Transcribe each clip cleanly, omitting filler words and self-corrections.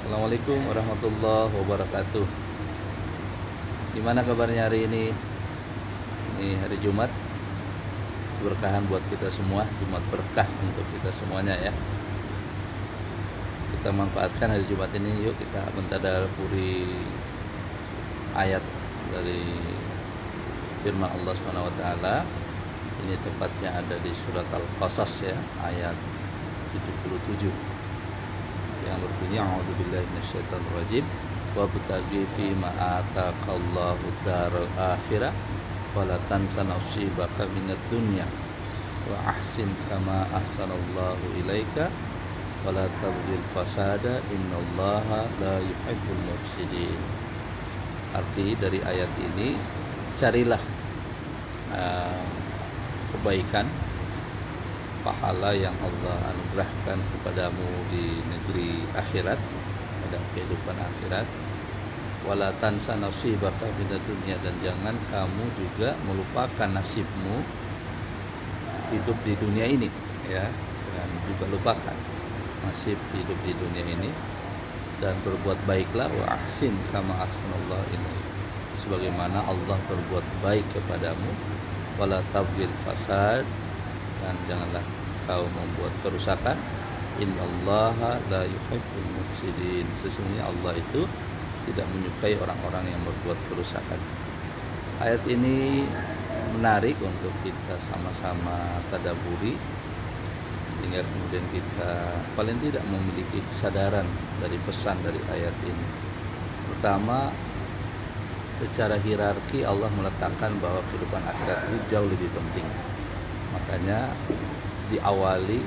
Assalamualaikum warahmatullahi wabarakatuh. Gimana kabarnya hari ini? Ini hari Jumat, berkahan buat kita semua, Jumat berkah untuk kita semuanya ya. Kita manfaatkan hari Jumat ini, yuk kita mentadabburi ayat dari firman Allah Subhanahu wa taala. Ini tepatnya ada di surat Al-Qasas ya, ayat 77 yang berbunyi a'udzubillahi minasyaitonir rajim wabtaghi fima ataqallahu daral akhirah wala tansa nasibaka minad dunya wa ahsin kama ahsanallahu ilaika wala tabghil fasada innallaha la yuhibbul mufsidin. Arti dari ayat ini, carilah kebaikan, pahala yang Allah anugerahkan kepadamu di negeri akhirat, pada kehidupan akhirat. Wala tansa nasibaka minad dunya, dan jangan kamu juga melupakan nasibmu hidup di dunia ini ya, dan juga lupakan nasib hidup di dunia ini, dan berbuat baiklah, wa ahsin kama ahsanallahu ilaik, sebagaimana Allah berbuat baik kepadamu. Wala tabghil fasad, dan janganlah kau membuat kerusakan. Innallaha la yuhibbul mufsidin, sesungguhnya Allah itu tidak menyukai orang-orang yang berbuat kerusakan. Ayat ini menarik untuk kita sama-sama tadabburi, sehingga kemudian kita paling tidak memiliki kesadaran dari pesan dari ayat ini. Pertama, secara hierarki Allah meletakkan bahwa kehidupan akhirat itu jauh lebih penting. Makanya diawali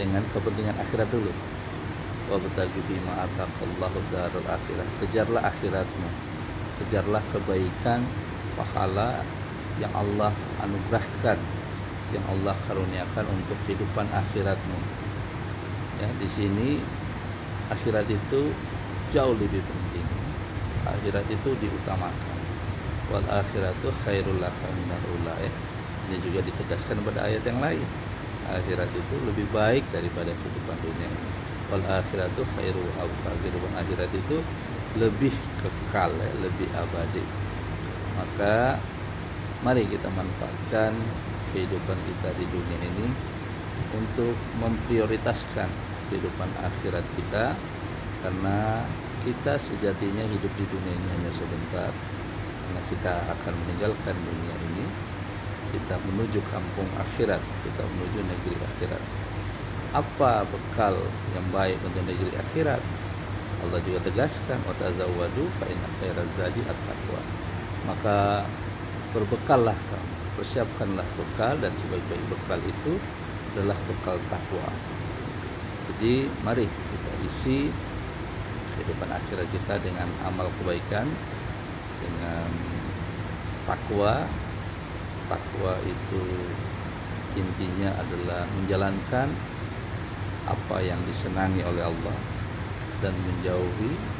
dengan kepentingan akhirat dulu. Wabtaghi fima ataqallahu darul akhirah, kejarlah akhiratmu, kejarlah kebaikan, pahala yang Allah anugerahkan, yang Allah karuniakan untuk kehidupan akhiratmu. Ya, di sini akhirat itu jauh lebih penting. Akhirat itu diutamakan. Wal akhiratu khairul laka minal ula. Ini juga ditegaskan pada ayat yang lain. Akhirat itu lebih baik daripada kehidupan dunia ini. Wal akhiratu khairul abqa. Kehidupan akhirat itu lebih kekal, lebih abadi. Maka mari kita manfaatkan kehidupan kita di dunia ini untuk memprioritaskan kehidupan akhirat kita, karena kita sejatinya hidup di dunia ini hanya sebentar, karena kita akan meninggalkan dunia ini, kita menuju kampung akhirat, kita menuju negeri akhirat. Apa bekal yang baik untuk negeri akhirat? Allah juga tegaskan, wa tazawwadu fa inna khairaz zadi at-taqwa. Maka berbekallah kamu, persiapkanlah bekal, dan sebaik-baik bekal itu adalah bekal takwa. Jadi mari kita isi kehidupan akhirat kita dengan amal kebaikan, dengan takwa. Takwa itu intinya adalah menjalankan apa yang disenangi oleh Allah dan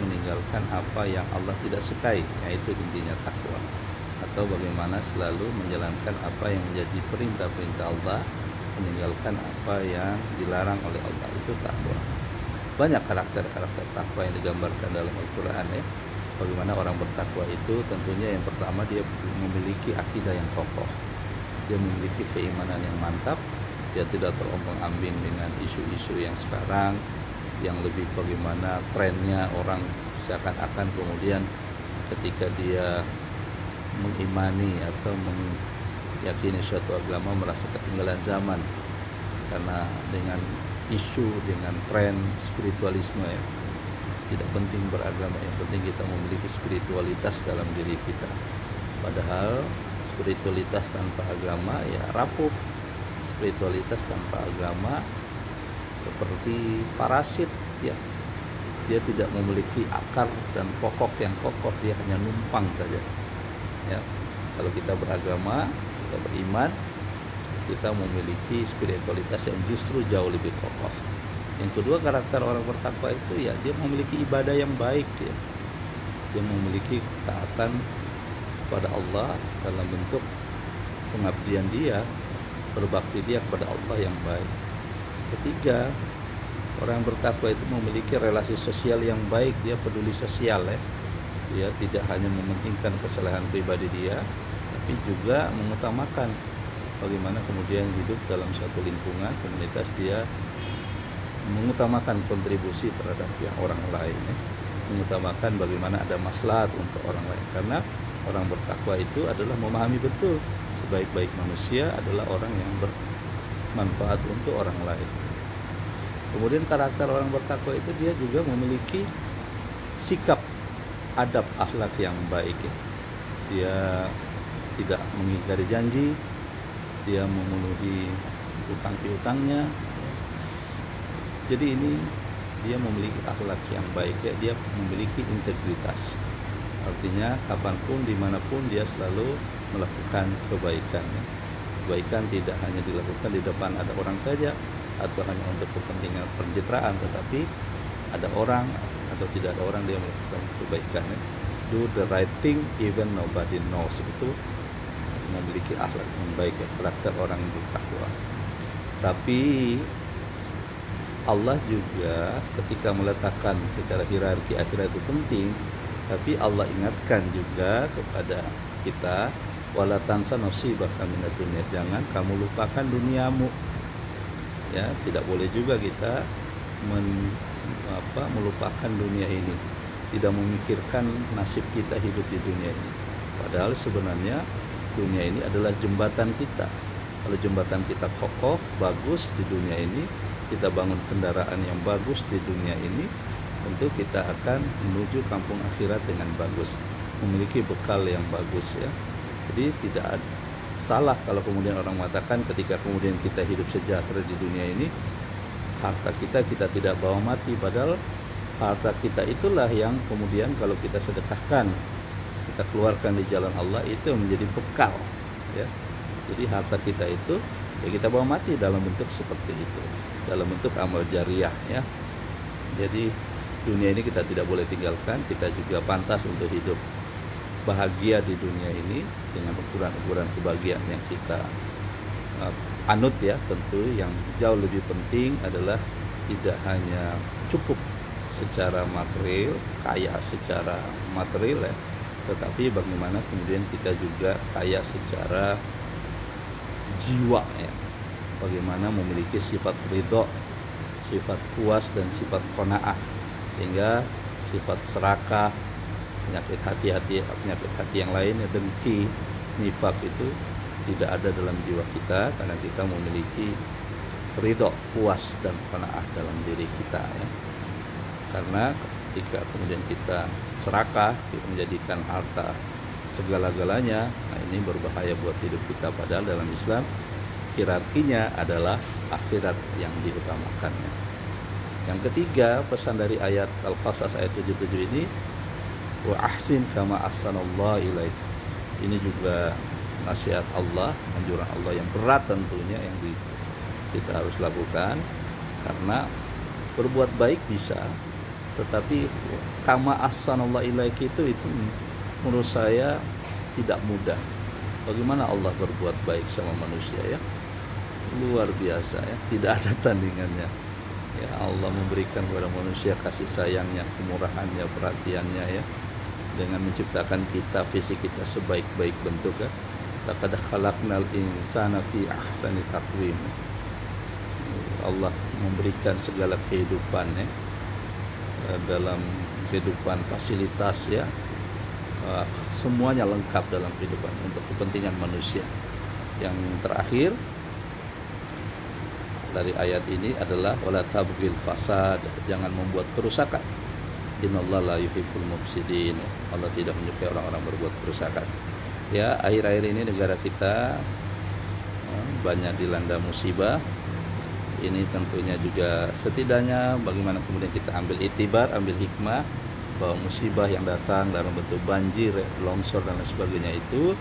meninggalkan apa yang Allah tidak sukai. Yaitu intinya takwa, atau bagaimana selalu menjalankan apa yang menjadi perintah-perintah Allah, meninggalkan apa yang dilarang oleh Allah. Itu takwa. Banyak karakter-karakter takwa yang digambarkan dalam Al-Quran ya. Bagaimana orang bertakwa itu, tentunya yang pertama dia memiliki akidah yang kokoh, dia memiliki keimanan yang mantap, dia tidak terombang-ambing dengan isu-isu yang sekarang, yang lebih bagaimana trennya orang seakan-akan kemudian ketika dia mengimani atau meyakini suatu agama merasa ketinggalan zaman, karena dengan isu, dengan tren spiritualisme ya. Tidak penting beragama, yang penting kita memiliki spiritualitas dalam diri kita. Padahal spiritualitas tanpa agama ya rapuh. Spiritualitas tanpa agama seperti parasit ya. Dia tidak memiliki akar dan pokok yang kokoh, dia hanya numpang saja. Ya. Kalau kita beragama, kita beriman, kita memiliki spiritualitas yang justru jauh lebih kokoh. Yang kedua, karakter orang bertakwa itu ya dia memiliki ibadah yang baik ya. Dia memiliki ketaatan kepada Allah dalam bentuk pengabdian dia, berbakti dia kepada Allah yang baik. Ketiga, Orang yang bertakwa itu memiliki relasi sosial yang baik, dia peduli sosial ya. Dia tidak hanya mementingkan kesalahan pribadi dia, tapi juga mengutamakan bagaimana kemudian hidup dalam suatu lingkungan komunitas, dia mengutamakan kontribusi terhadap yang orang lain ya. Mengutamakan bagaimana ada maslahat untuk orang lain, karena orang bertakwa itu adalah memahami betul sebaik-baik manusia adalah orang yang bermanfaat untuk orang lain. Kemudian karakter orang bertakwa itu dia juga memiliki sikap adab akhlak yang baik ya. Dia tidak mengingkari janji, dia memenuhi utang piutangnya. Jadi ini dia memiliki akhlak yang baik ya, dia memiliki integritas. Artinya kapanpun dimanapun dia selalu melakukan kebaikan ya. Kebaikan tidak hanya dilakukan di depan ada orang saja atau hanya untuk kepentingan pencitraan, tetapi ada orang atau tidak ada orang dia melakukan kebaikan ya. Do the right thing even nobody knows, itu memiliki akhlak yang baik ya, karakter orang yang bertakwa. Tapi Allah juga ketika meletakkan secara hierarki akhirat itu penting, tapi Allah ingatkan juga kepada kita, wala tansa nasibaka minad dunya, jangan kamu lupakan duniamu. Ya, tidak boleh juga kita melupakan dunia ini, tidak memikirkan nasib kita hidup di dunia ini. Padahal sebenarnya dunia ini adalah jembatan kita. Kalau jembatan kita kokoh, bagus di dunia ini, kita bangun kendaraan yang bagus di dunia ini, tentu kita akan menuju kampung akhirat dengan bagus, memiliki bekal yang bagus ya. Jadi tidak salah kalau kemudian orang mengatakan ketika kemudian kita hidup sejahtera di dunia ini, harta kita tidak bawa mati, padahal harta kita itulah yang kemudian kalau kita sedekahkan, kita keluarkan di jalan Allah, itu menjadi bekal ya. Jadi harta kita itu ya kita bawa mati dalam bentuk seperti itu, dalam bentuk amal jariah ya. Jadi dunia ini kita tidak boleh tinggalkan, kita juga pantas untuk hidup bahagia di dunia ini dengan ukuran-ukuran kebahagiaan yang kita anut ya. Tentu yang jauh lebih penting adalah tidak hanya cukup secara material, kaya secara material ya, tetapi bagaimana kemudian kita juga kaya secara jiwa ya. Bagaimana memiliki sifat ridho, sifat puas dan sifat qanaah, sehingga sifat serakah, penyakit hati yang lainnya, dengki, nifak itu tidak ada dalam jiwa kita, karena kita memiliki ridho, puas dan qanaah dalam diri kita ya. Karena ketika kemudian kita serakah, kita menjadikan harta segala-galanya, nah ini berbahaya buat hidup kita. Padahal dalam Islam hierarkinya adalah akhirat yang diutamakannya. Yang ketiga, pesan dari ayat Al-Qasas ayat 77 ini, wa ahsin kama ahsanallahu ilaik. Ini juga nasihat Allah, anjuran Allah yang berat tentunya yang kita harus lakukan, karena berbuat baik bisa, tetapi kama ahsanallahu ilaik itu menurut saya tidak mudah. Bagaimana Allah berbuat baik sama manusia ya, luar biasa ya, tidak ada tandingannya ya. Allah memberikan kepada manusia kasih sayangnya, kemurahannya, perhatiannya ya, dengan menciptakan kita, fisik kita sebaik-baik bentuk ya. Laqad khalaqnal insana fi ahsani taqwim. Allah memberikan segala kehidupan ya, dalam kehidupan fasilitas ya, semuanya lengkap dalam kehidupan untuk kepentingan manusia. Yang terakhir dari ayat ini adalah wala tabghil fasad, jangan membuat kerusakan. Innallaha la yuhibbul mufsidin. Allah tidak menyukai orang-orang berbuat kerusakan. Ya, akhir-akhir ini negara kita banyak dilanda musibah. Ini tentunya juga setidaknya bagaimana kemudian kita ambil itibar, ambil hikmah bahwa musibah yang datang dalam bentuk banjir, longsor dan lain sebagainya itu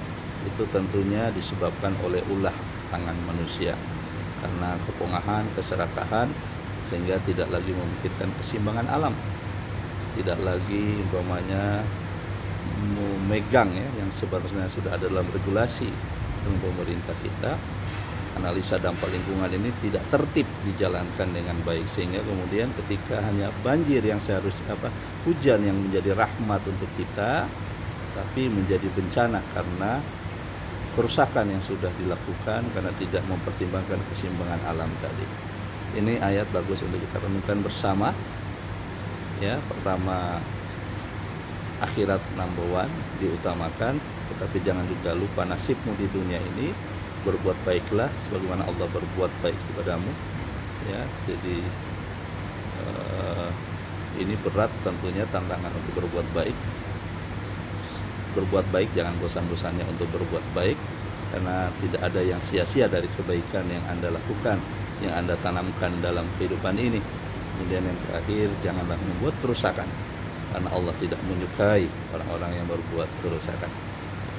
tentunya disebabkan oleh ulah tangan manusia, karena kepongahan, keserakahan, sehingga tidak lagi memikirkan keseimbangan alam, tidak lagi umpamanya memegang ya yang sebenarnya sudah ada dalam regulasi dengan pemerintah kita, analisa dampak lingkungan ini tidak tertib dijalankan dengan baik, sehingga kemudian ketika hanya banjir yang seharusnya hujan yang menjadi rahmat untuk kita, tapi menjadi bencana karena kerusakan yang sudah dilakukan karena tidak mempertimbangkan keseimbangan alam tadi. Ini ayat bagus untuk kita renungkan bersama. Ya, pertama, akhirat number one diutamakan, tetapi jangan juga lupa nasibmu di dunia ini. Berbuat baiklah sebagaimana Allah berbuat baik kepadamu. Ya, jadi ini berat tentunya, tantangan untuk berbuat baik. Berbuat baik, jangan bosan-bosannya untuk berbuat baik, karena tidak ada yang sia-sia dari kebaikan yang Anda lakukan, yang Anda tanamkan dalam kehidupan ini. Kemudian yang terakhir, janganlah membuat kerusakan, karena Allah tidak menyukai orang-orang yang berbuat kerusakan.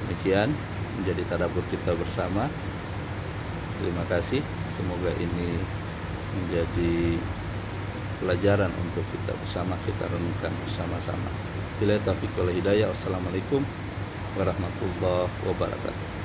Demikian menjadi tadabbur kita bersama. Terima kasih. Semoga ini menjadi pelajaran untuk kita bersama, kita renungkan bersama-sama. Bila taufiq wal hidayah. Wassalamualaikum warahmatullahi wabarakatuh.